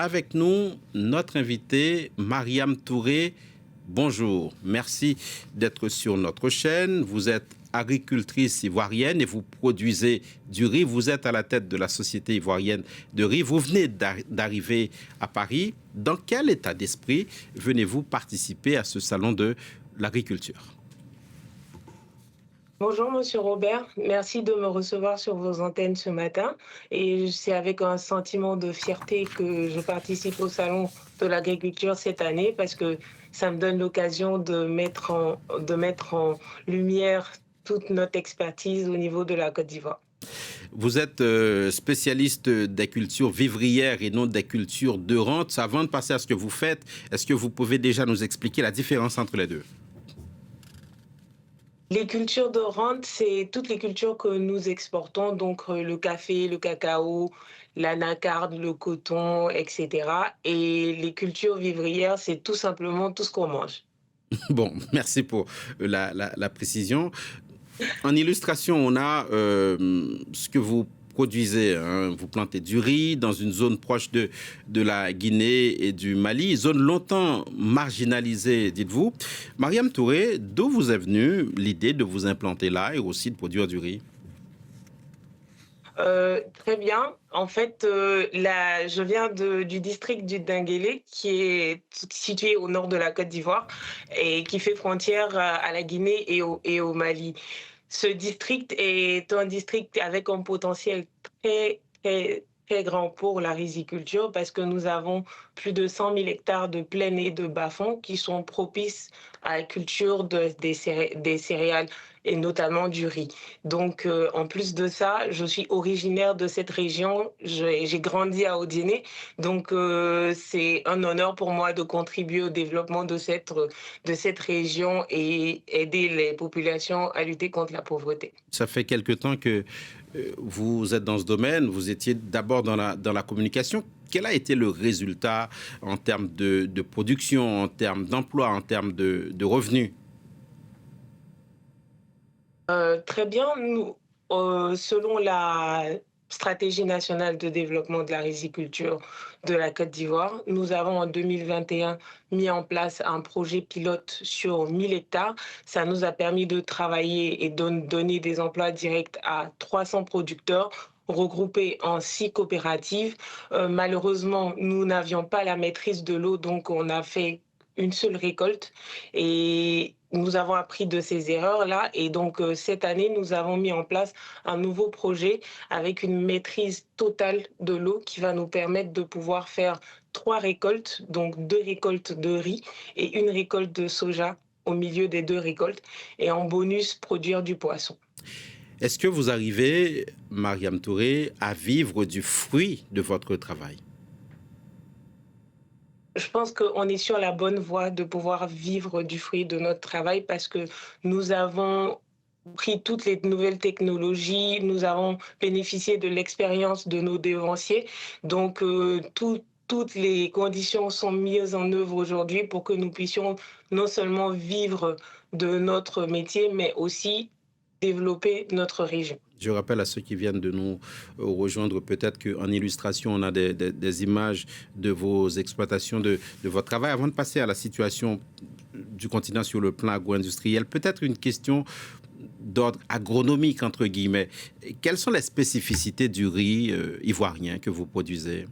avec nous notre invitée Mariam Touré. Bonjour, merci d'être sur notre chaîne. Vous êtes agricultrice ivoirienne et vous produisez du riz. Vous êtes à la tête de la Société ivoirienne de riz. Vous venez d'arriver à Paris. Dans quel état d'esprit venez-vous participer à ce salon de l'agriculture? Bonjour Monsieur Robert, merci de me recevoir sur vos antennes ce matin et c'est avec un sentiment de fierté que je participe au Salon de l'agriculture cette année parce que ça me donne l'occasion de mettre en lumière toute notre expertise au niveau de la Côte d'Ivoire. Vous êtes spécialiste des cultures vivrières et non des cultures de rente. Avant de passer à ce que vous faites, est-ce que vous pouvez déjà nous expliquer la différence entre les deux? Les cultures de rente, c'est toutes les cultures que nous exportons, donc le café, le cacao, l'anacarde, le coton, etc. Et les cultures vivrières, c'est tout simplement tout ce qu'on mange. Bon, merci pour la précision. En illustration, on a ce que vous produisez, hein. Vous plantez du riz dans une zone proche de la Guinée et du Mali, zone longtemps marginalisée, dites-vous. Mariam Touré, d'où vous est venue l'idée de vous implanter là et aussi de produire du riz? Très bien. En fait, je viens du district du Dinguélé, qui est situé au nord de la Côte d'Ivoire et qui fait frontière à la Guinée et au Mali. Ce district est un district avec un potentiel très, très, très grand pour la riziculture parce que nous avons plus de 100 000 hectares de plaine et de bas-fonds qui sont propices à la culture des céréales et notamment du riz. Donc, en plus de ça, je suis originaire de cette région. J'ai grandi à Odiéné. Donc, c'est un honneur pour moi de contribuer au développement de cette région et aider les populations à lutter contre la pauvreté. Ça fait quelque temps que vous êtes dans ce domaine. Vous étiez d'abord dans la communication. Quel a été le résultat en termes de production, en termes d'emploi, en termes de revenus? Très bien. Selon la stratégie nationale de développement de la riziculture de la Côte d'Ivoire, nous avons en 2021 mis en place un projet pilote sur 1000 hectares. Ça nous a permis de travailler et de donner des emplois directs à 300 producteurs regroupés en 6 coopératives. Malheureusement, nous n'avions pas la maîtrise de l'eau, donc on a fait une seule récolte et nous avons appris de ces erreurs-là. Et donc, cette année, nous avons mis en place un nouveau projet avec une maîtrise totale de l'eau qui va nous permettre de pouvoir faire 3 récoltes, donc 2 récoltes de riz et une récolte de soja au milieu des 2 récoltes, et en bonus, produire du poisson. Est-ce que vous arrivez, Mariam Touré, à vivre du fruit de votre travail? Je pense qu'on est sur la bonne voie de pouvoir vivre du fruit de notre travail parce que nous avons pris toutes les nouvelles technologies, nous avons bénéficié de l'expérience de nos devanciers. Donc, toutes les conditions sont mises en œuvre aujourd'hui pour que nous puissions non seulement vivre de notre métier, mais aussi développer notre région. Je rappelle à ceux qui viennent de nous rejoindre, peut-être qu'en illustration, on a des images de vos exploitations, de votre travail. Avant de passer à la situation du continent sur le plan agro-industriel, peut-être une question d'ordre agronomique, entre guillemets. Quelles sont les spécificités du riz ivoirien que vous produisez?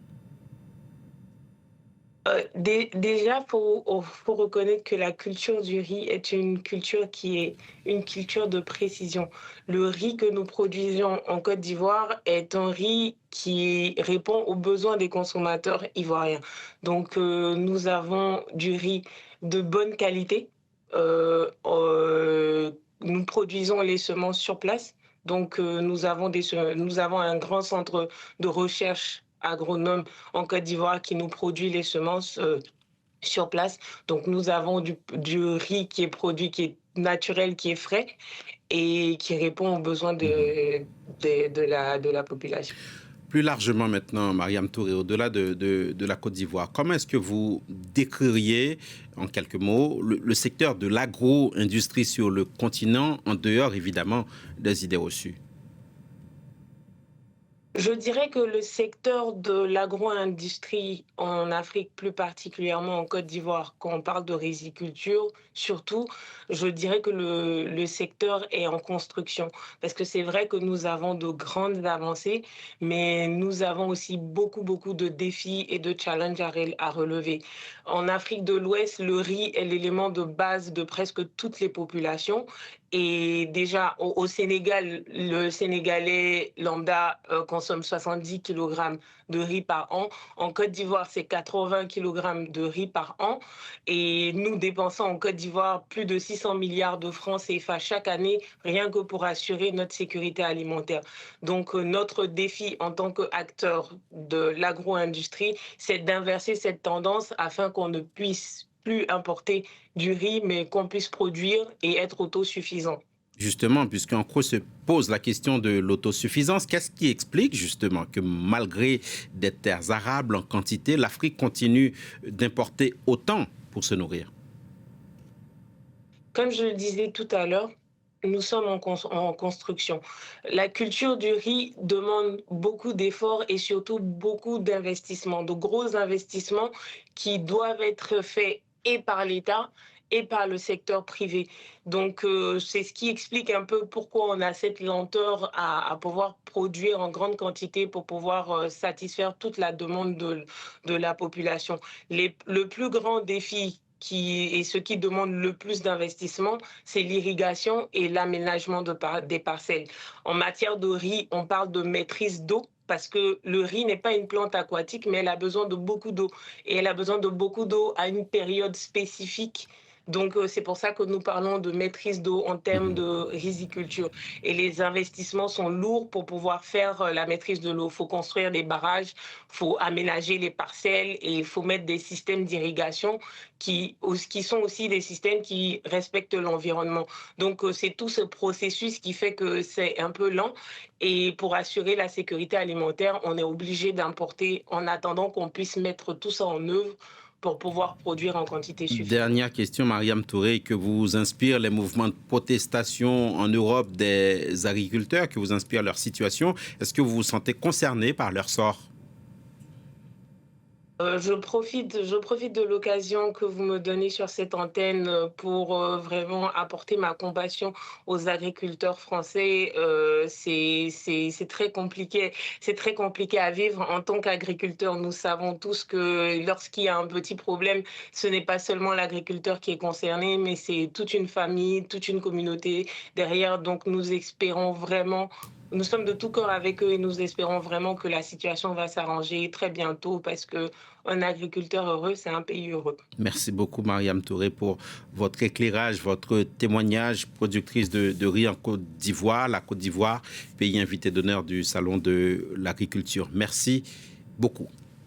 Déjà, faut reconnaître que la culture du riz est une culture qui est une culture de précision. Le riz que nous produisons en Côte d'Ivoire est un riz qui répond aux besoins des consommateurs ivoiriens. Donc, nous avons du riz de bonne qualité. Nous produisons les semences sur place. Donc, nous avons un grand centre de recherche agronome en Côte d'Ivoire qui nous produit les semences sur place. Donc nous avons du riz qui est produit, qui est naturel, qui est frais et qui répond aux besoins Mhm. de la population. Plus largement maintenant, Mariam Touré, au-delà de la Côte d'Ivoire, comment est-ce que vous décririez, en quelques mots, le secteur de l'agro-industrie sur le continent, en dehors évidemment des idées reçues? Je dirais que le secteur de l'agro-industrie en Afrique, plus particulièrement en Côte d'Ivoire, quand on parle de riziculture, surtout, je dirais que le secteur est en construction. Parce que c'est vrai que nous avons de grandes avancées, mais nous avons aussi beaucoup, beaucoup de défis et de challenges à relever. En Afrique de l'Ouest, le riz est l'élément de base de presque toutes les populations. Et déjà, au Sénégal, le Sénégalais lambda consomme 70 kilogrammes de riz par an. En Côte d'Ivoire, c'est 80 kilogrammes de riz par an. Et nous dépensons en Côte d'Ivoire plus de 600 milliards de francs CFA chaque année, rien que pour assurer notre sécurité alimentaire. Donc, notre défi en tant qu'acteur de l'agro-industrie, c'est d'inverser cette tendance afin qu'on ne puisse plus importer du riz, mais qu'on puisse produire et être autosuffisant. Justement, puisqu'en gros se pose la question de l'autosuffisance, qu'est-ce qui explique justement que malgré des terres arables en quantité, l'Afrique continue d'importer autant pour se nourrir? Comme je le disais tout à l'heure, nous sommes en construction. La culture du riz demande beaucoup d'efforts et surtout beaucoup d'investissements, de gros investissements qui doivent être faits et par l'État et par le secteur privé. Donc, c'est ce qui explique un peu pourquoi on a cette lenteur à pouvoir produire en grande quantité pour pouvoir satisfaire toute la demande de la population. Le plus grand défi et ce qui demande le plus d'investissement, c'est l'irrigation et l'aménagement des parcelles. En matière de riz, on parle de maîtrise d'eau parce que le riz n'est pas une plante aquatique, mais elle a besoin de beaucoup d'eau. Et elle a besoin de beaucoup d'eau à une période spécifique. Donc, c'est pour ça que nous parlons de maîtrise d'eau en termes Mhm. de riziculture. Et les investissements sont lourds pour pouvoir faire la maîtrise de l'eau. Il faut construire des barrages, il faut aménager les parcelles et il faut mettre des systèmes d'irrigation qui sont aussi des systèmes qui respectent l'environnement. Donc, c'est tout ce processus qui fait que c'est un peu lent. Et pour assurer la sécurité alimentaire, on est obligé d'importer en attendant qu'on puisse mettre tout ça en œuvre pour pouvoir produire en quantité suffisante. Dernière question, Mariam Touré, que vous inspirent les mouvements de protestation en Europe des agriculteurs, que vous inspire leur situation? Est-ce que vous vous sentez concerné par leur sort? Je profite de l'occasion que vous me donnez sur cette antenne pour vraiment apporter ma compassion aux agriculteurs français. C'est très compliqué. C'est très compliqué à vivre en tant qu'agriculteur. Nous savons tous que lorsqu'il y a un petit problème, ce n'est pas seulement l'agriculteur qui est concerné, mais c'est toute une famille, toute une communauté derrière. Donc nous espérons vraiment. Nous sommes de tout cœur avec eux et nous espérons vraiment que la situation va s'arranger très bientôt parce que un agriculteur heureux, c'est un pays heureux. Merci beaucoup, Mariam Touré, pour votre éclairage, votre témoignage, productrice de riz en Côte d'Ivoire, la Côte d'Ivoire, pays invité d'honneur du Salon de l'agriculture. Merci beaucoup.